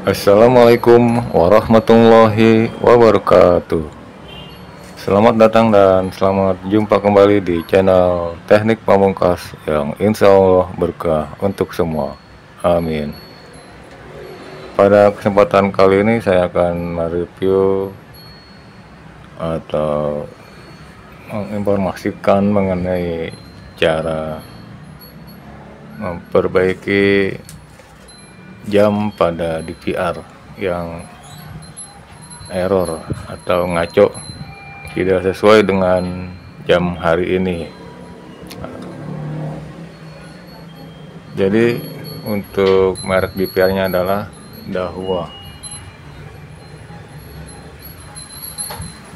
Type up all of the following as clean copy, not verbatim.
Assalamualaikum warahmatullahi wabarakatuh. Selamat datang dan selamat jumpa kembali di channel Teknik Pamungkas yang insya Allah berkah untuk semua. Amin. Pada kesempatan kali ini saya akan mereview atau menginformasikan mengenai cara memperbaiki jam pada DVR yang error atau ngaco, tidak sesuai dengan jam hari ini. Jadi untuk merek DVR-nya adalah Dahua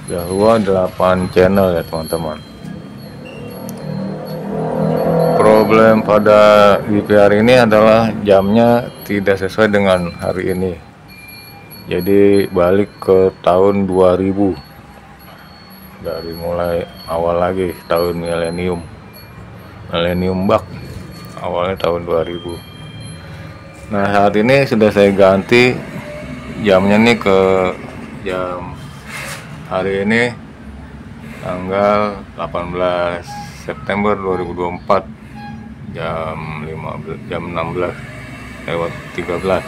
8 channel ya teman-teman. Problem pada DVR ini adalah jamnya tidak sesuai dengan hari ini. Jadi balik ke tahun 2000, dari mulai awal lagi tahun milenium bug, awalnya tahun 2000. Nah saat ini sudah saya ganti jamnya nih ke jam hari ini tanggal 18 September 2024 jam 16:13.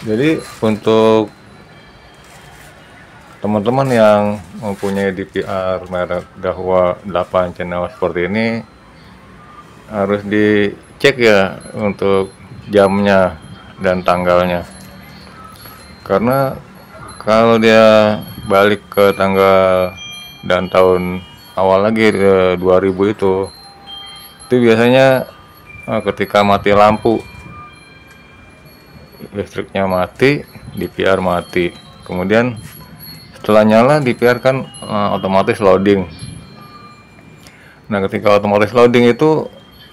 Jadi untuk teman-teman yang mempunyai DVR merek Dahua 8 channel seperti ini harus dicek ya untuk jamnya dan tanggalnya, karena kalau dia balik ke tanggal dan tahun awal lagi 2000 itu biasanya ketika mati lampu, listriknya mati, DVR mati, kemudian setelah nyala DVR kan otomatis loading. Nah ketika otomatis loading itu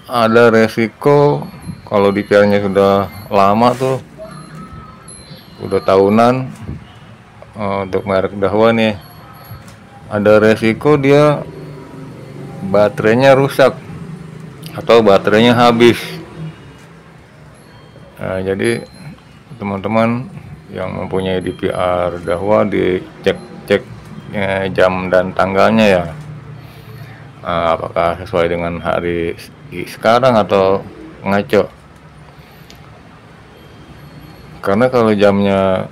ada resiko kalau DVR-nya sudah lama tuh, udah tahunan, untuk merek Dahua nih, ada resiko dia baterainya rusak atau baterainya habis. Nah, jadi teman-teman yang mempunyai DVR Dahua dicek jam dan tanggalnya ya, apakah sesuai dengan hari sekarang atau ngaco. Karena kalau jamnya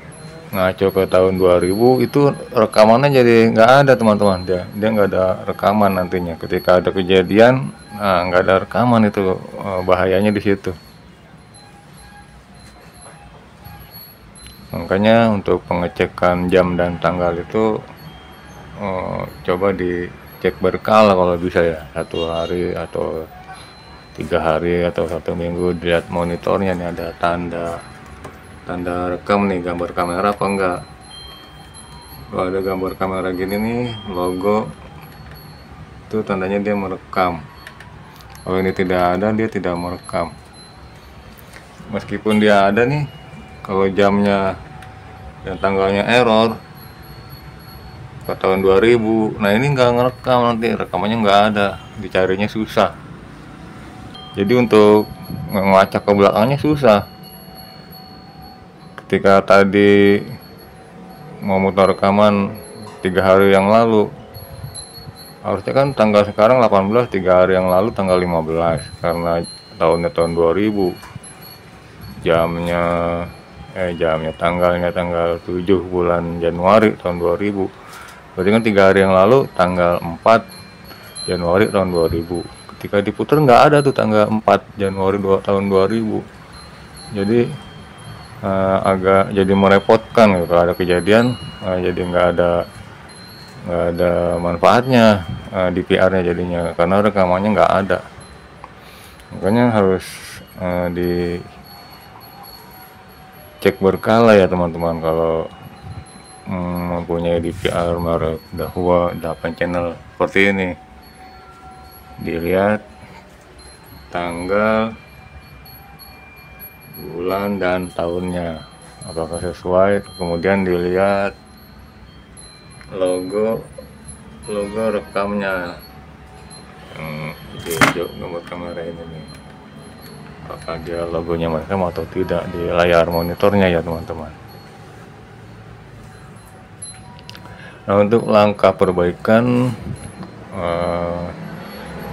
ngaco ke tahun 2000 itu rekamannya jadi nggak ada teman-teman, dia nggak ada rekaman nantinya ketika ada kejadian. Nah nggak ada rekaman itu, bahayanya di situ. Makanya untuk pengecekan jam dan tanggal itu coba dicek berkala kalau bisa ya, 1 hari atau 3 hari atau 1 minggu, dilihat monitornya nih ada tanda rekam nih, gambar kamera apa enggak. Kalau ada gambar kamera gini nih, logo, itu tandanya dia merekam. Kalau ini tidak ada, dia tidak merekam. Meskipun dia ada nih, kalau jamnya dan tanggalnya error ke tahun 2000, nah ini nggak ngerekam, nanti rekamannya nggak ada, dicarinya susah. Jadi untuk ngelacak ke belakangnya susah. Ketika tadi mau mutar rekaman 3 hari yang lalu, harusnya kan tanggal sekarang 18, 3 hari yang lalu tanggal 15, karena tahunnya tahun 2000, tanggalnya tanggal 7 bulan Januari tahun 2000, berarti kan 3 hari yang lalu tanggal 4 Januari tahun 2000. Ketika diputar nggak ada tuh tanggal 4 Januari tahun 2000. Jadi agak jadi merepotkan gitu. Kalau ada kejadian jadi nggak ada manfaatnya DVR-nya jadinya, karena rekamannya nggak ada. Makanya harus dicek berkala ya teman-teman kalau mempunyai DVR merek Dahua 8 channel seperti ini. Dilihat tanggal, bulan dan tahunnya apakah sesuai, kemudian dilihat logo rekamnya hijau gambar kamera ini nih, apakah dia logonya merekam atau tidak di layar monitornya ya teman-teman. Nah, untuk langkah perbaikan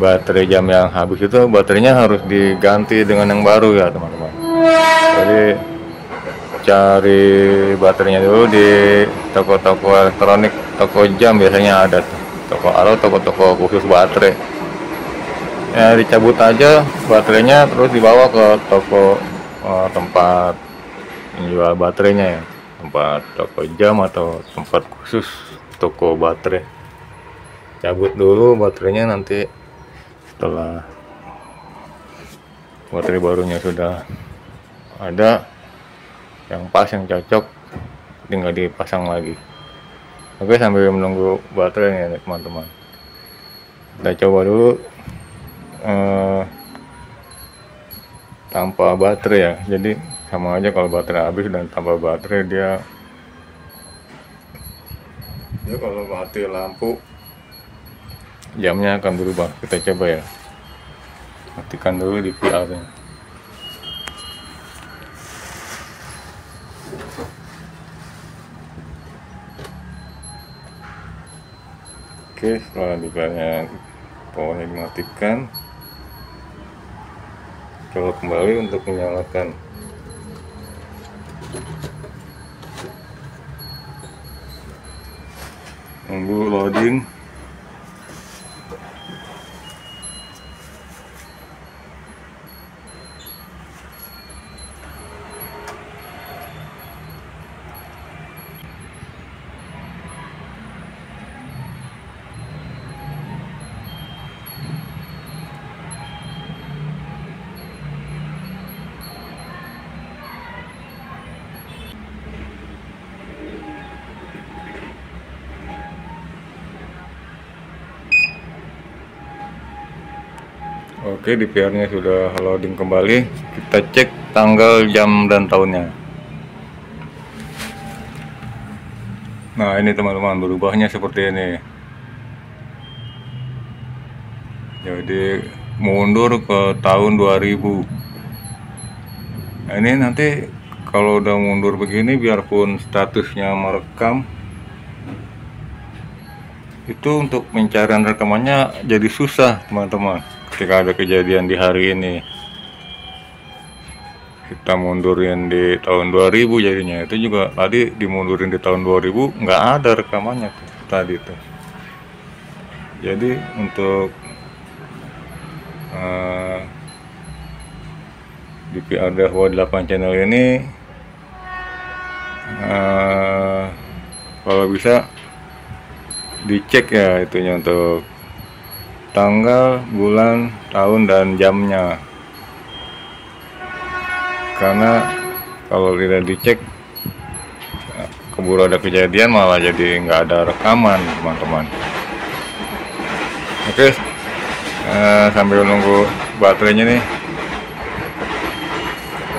baterai jam yang habis itu, baterainya harus diganti dengan yang baru ya teman-teman. Jadi cari baterainya dulu di toko-toko elektronik, toko jam biasanya ada tuh, toko atau toko-toko khusus baterai. Ya dicabut aja baterainya, terus dibawa ke toko tempat menjual baterainya ya, tempat toko jam atau tempat khusus toko baterai. Cabut dulu baterainya, nanti setelah baterai barunya sudah ada yang pas, yang cocok, tinggal dipasang lagi. Oke, sambil menunggu baterainya teman-teman, kita coba dulu tanpa baterai ya. Jadi sama aja kalau baterai habis dan tanpa baterai, dia kalau mati lampu jamnya akan berubah. Kita coba ya, matikan dulu di VR nya. Oke, setelah di VR nya powernya dimatikan, coba kembali untuk menyalakan. Tunggu loading. Oke, di VR nya sudah loading kembali. Kita cek tanggal, jam, dan tahunnya. Nah, ini teman-teman, berubahnya seperti ini. Jadi mundur ke tahun 2000. Nah, ini nanti kalau udah mundur begini, biarpun statusnya merekam, itu untuk pencarian rekamannya jadi susah teman-teman. Ketika ada kejadian di hari ini, kita mundurin di tahun 2000, jadinya itu juga tadi dimundurin di tahun 2000, nggak ada rekamannya tuh, tadi tuh. Jadi untuk di VR Dahwa 8 channel ini, kalau bisa dicek ya itunya, untuk tanggal, bulan, tahun, dan jamnya. Karena kalau tidak dicek, keburu ada kejadian malah jadi nggak ada rekaman teman-teman. Oke, sambil nunggu baterainya nih,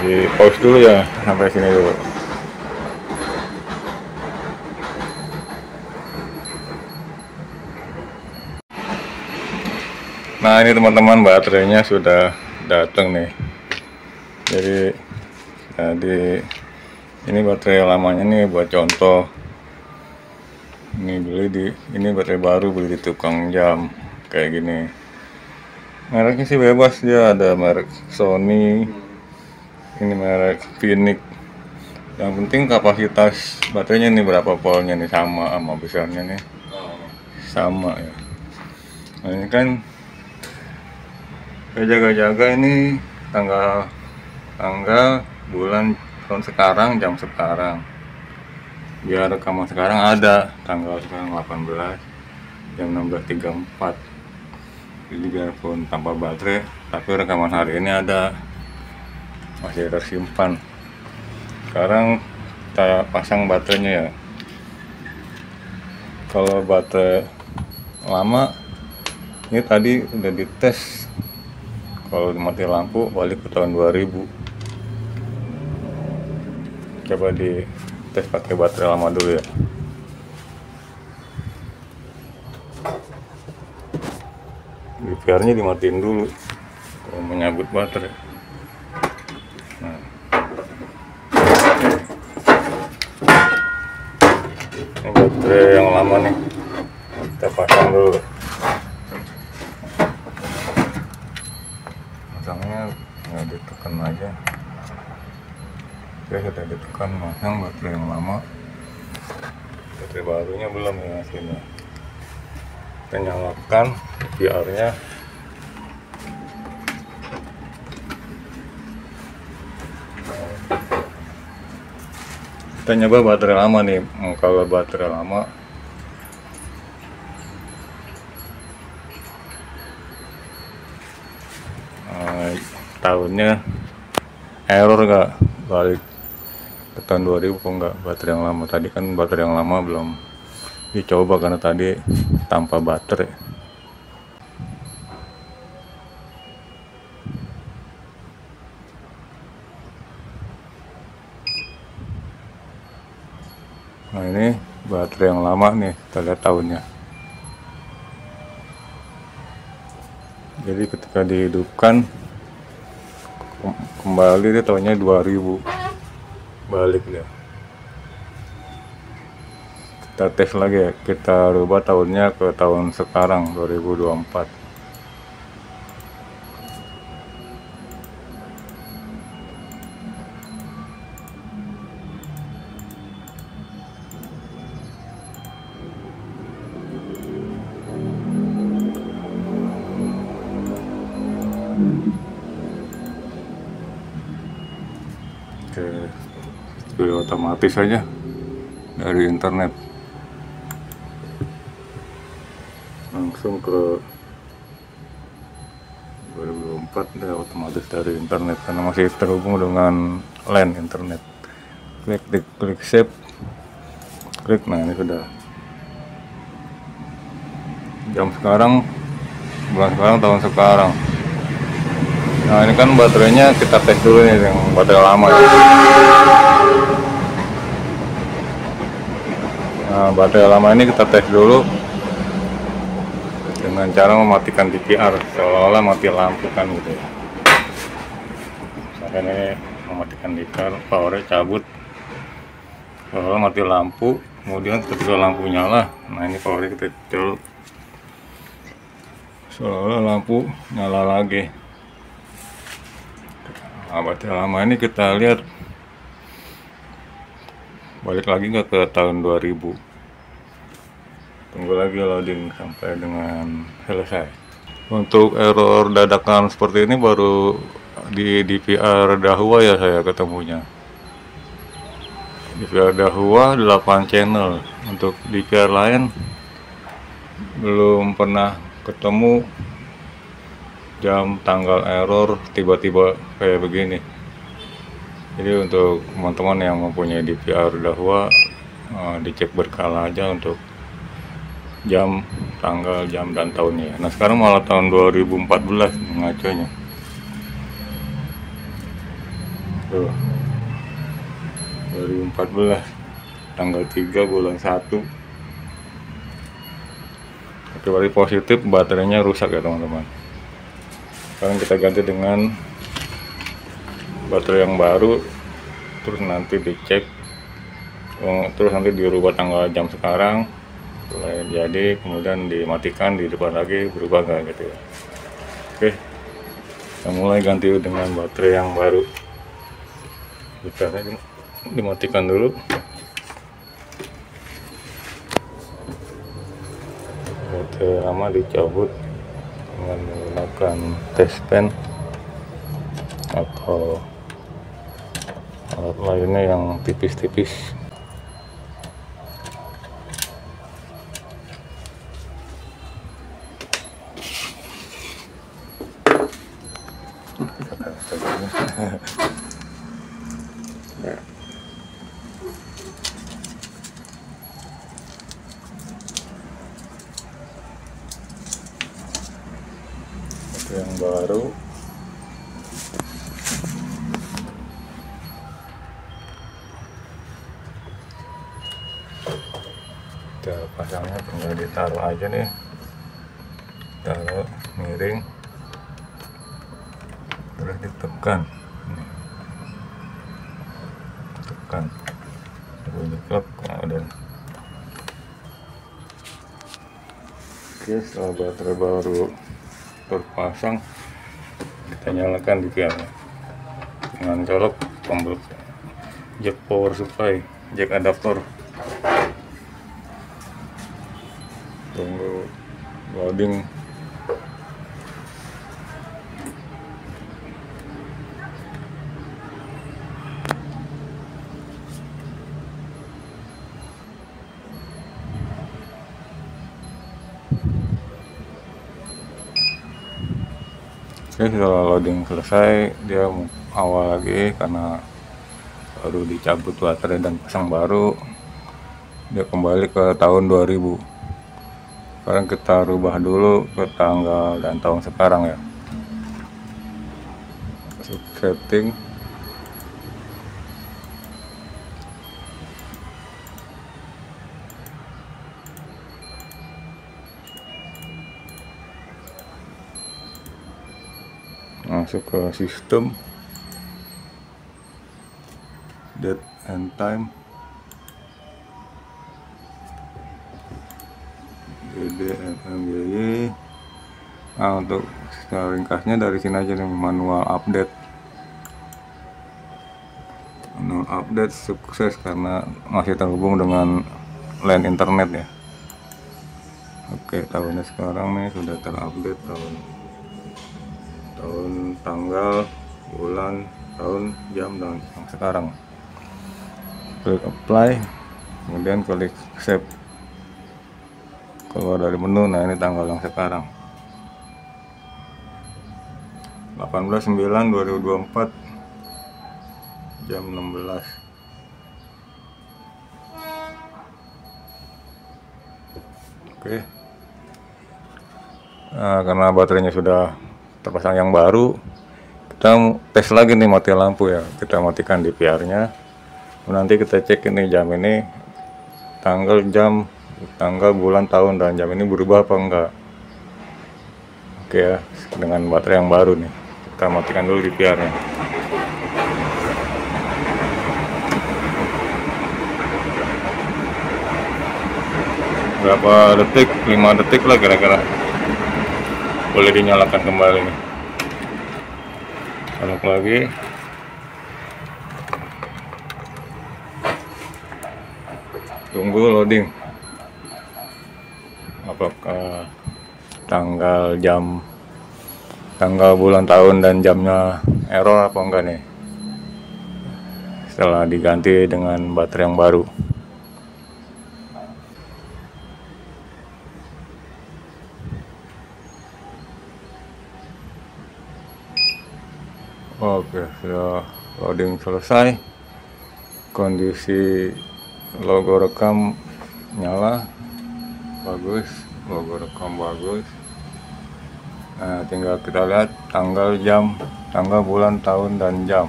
di pause dulu ya, sampai sini dulu. Nah, ini teman-teman, baterainya sudah datang nih. Jadi ini baterai lamanya nih, buat contoh. Ini baterai baru, beli di tukang jam kayak gini. Mereknya sih bebas, dia ada merek Sony, ini merek Phoenix. Yang penting kapasitas baterainya nih berapa voltnya nih, sama besarnya nih, sama ya. Nah, ini kan jaga-jaga ini tanggal, bulan, tahun sekarang, jam sekarang. Biar rekaman sekarang ada, tanggal sekarang 18, jam 16.34. Jadi biarpun tanpa baterai, tapi rekaman hari ini ada, masih tersimpan. Sekarang kita pasang baterainya ya. Kalau baterai lama, ini tadi udah dites, kalau mati lampu balik ke tahun 2000. Coba di tes pakai baterai lama dulu ya. DVR-nya dimatiin dulu kalau menyabut baterai. Nah, ini baterai yang lama nih, kita pasang dulu. Pasangnya nggak ditekan aja. Oke, sudah ditekan, masang baterai yang lama. Baterai barunya belum ya sini. Kita nyalakan DVR-nya. Kita nyoba baterai lama nih. Kalau baterai lama tahunnya error nggak balik ke tahun 2000 kok nggak baterai yang lama. Tadi kan baterai yang lama belum dicoba karena tadi tanpa baterai. Nah, ini baterai yang lama nih, kita lihat tahunnya. Jadi ketika dihidupkan kembali dia tahunnya 2000 balik dia. Kita tes lagi ya, kita rubah tahunnya ke tahun sekarang 2024. Oke, otomatis aja dari internet langsung ke 2024 ya, otomatis dari internet karena masih terhubung dengan LAN internet. Klik save, klik. Nah, ini sudah jam sekarang, bulan sekarang, tahun sekarang. Nah, ini kan baterainya kita tes dulu nih, yang baterai lama ya. Nah, baterai lama ini kita tes dulu dengan cara mematikan DVR, seolah-olah mati lampu kan gitu ya. Misalkan ini mematikan DVR, powernya cabut, seolah mati lampu. Kemudian ketika lampu nyala, nah ini powernya kita colok, seolah-olah lampu nyala lagi. Nah, baterai lama ini kita lihat balik lagi nggak ke tahun 2000. Tunggu lagi loading sampai dengan selesai. Untuk error dadakan seperti ini baru di DVR Dahua ya saya ketemunya. DVR Dahua 8 channel. Untuk DVR lain belum pernah ketemu jam tanggal error tiba-tiba kayak begini. Jadi untuk teman-teman yang mempunyai DVR Dahua, dicek berkala aja untuk jam, tanggal, jam, dan tahunnya. Nah, sekarang malah tahun 2014 ngaconya. Tuh, 2014 tanggal 3 bulan 1. Kecuali positif, baterainya rusak ya teman-teman. Sekarang kita ganti dengan baterai yang baru, terus nanti dicek, terus nanti dirubah tanggal jam sekarang, jadi kemudian dimatikan, di depan lagi berubah nggak gitu ya. Oke, kita mulai ganti dengan baterai yang baru. Kita dimatikan dulu. Baterai lama dicabut dengan menggunakan test pen atau alat lainnya yang tipis-tipis. Yang baru kita pasangnya tinggal ditaruh aja nih, taruh miring, terus ditekan, tekan bunyi klak. Kemudian oke, setelah baterai baru terpasang, kita nyalakan di piarnya dengan colok tombol jack power supply, jack adaptor. Tunggu loading. Oke, setelah loading selesai, dia awal lagi karena baru dicabut baterai dan pasang baru. Dia kembali ke tahun 2000. Sekarang kita rubah dulu ke tanggal dan tahun sekarang ya. Setting. Masuk ke sistem, date and time, DDMMY. Nah, untuk ringkasnya dari sini aja nih, manual update. Manual update sukses karena masih terhubung dengan LAN internet ya. Oke, tahunnya sekarang nih sudah terupdate, tahun, tanggal, bulan, tahun, jam, dan yang sekarang. Klik apply, kemudian klik save. Keluar dari menu, nah ini tanggal yang sekarang, 18/9/2024 jam 16. Oke. Nah, karena baterainya sudah terpasang yang baru, kita tes lagi nih mati lampu ya. Kita matikan DVR-nya. Nanti kita cek ini jam ini, tanggal, jam, tanggal, bulan, tahun, dan jam ini berubah apa enggak. Oke ya, dengan baterai yang baru nih. Kita matikan dulu DVR-nya. Berapa detik? 5 detik lah kira-kira. Boleh dinyalakan kembali nih. Tarik lagi. Tunggu loading. Apakah tanggal, jam, tanggal, bulan, tahun, dan jamnya error apa enggak nih setelah diganti dengan baterai yang baru. Oke, sudah loading selesai. Kondisi logo rekam nyala, bagus, logo rekam bagus. Nah, tinggal kita lihat tanggal, jam, tanggal, bulan, tahun, dan jam.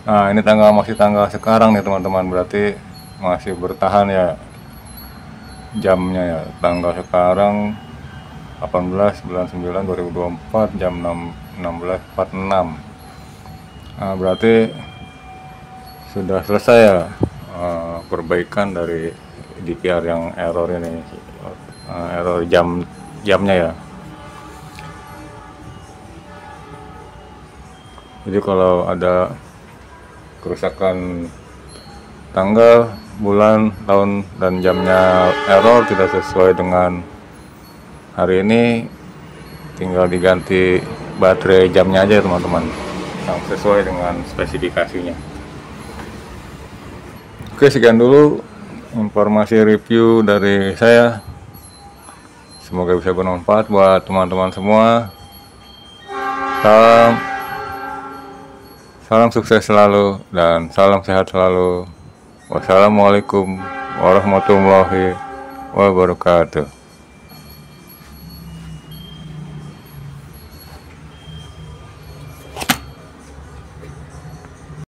Nah, ini masih tanggal sekarang nih teman-teman, berarti masih bertahan ya jamnya ya. Tanggal sekarang 18/9/2024 jam 16.46. Nah, berarti sudah selesai ya perbaikan dari DVR yang error ini, error jamnya ya. Jadi kalau ada kerusakan tanggal, bulan, tahun, dan jamnya error tidak sesuai dengan hari ini, tinggal diganti baterai jamnya aja teman-teman, yang sesuai dengan spesifikasinya. Oke, sekian dulu informasi review dari saya. Semoga bisa bermanfaat buat teman-teman semua. Salam sukses selalu dan salam sehat selalu. Wassalamualaikum warahmatullahi wabarakatuh.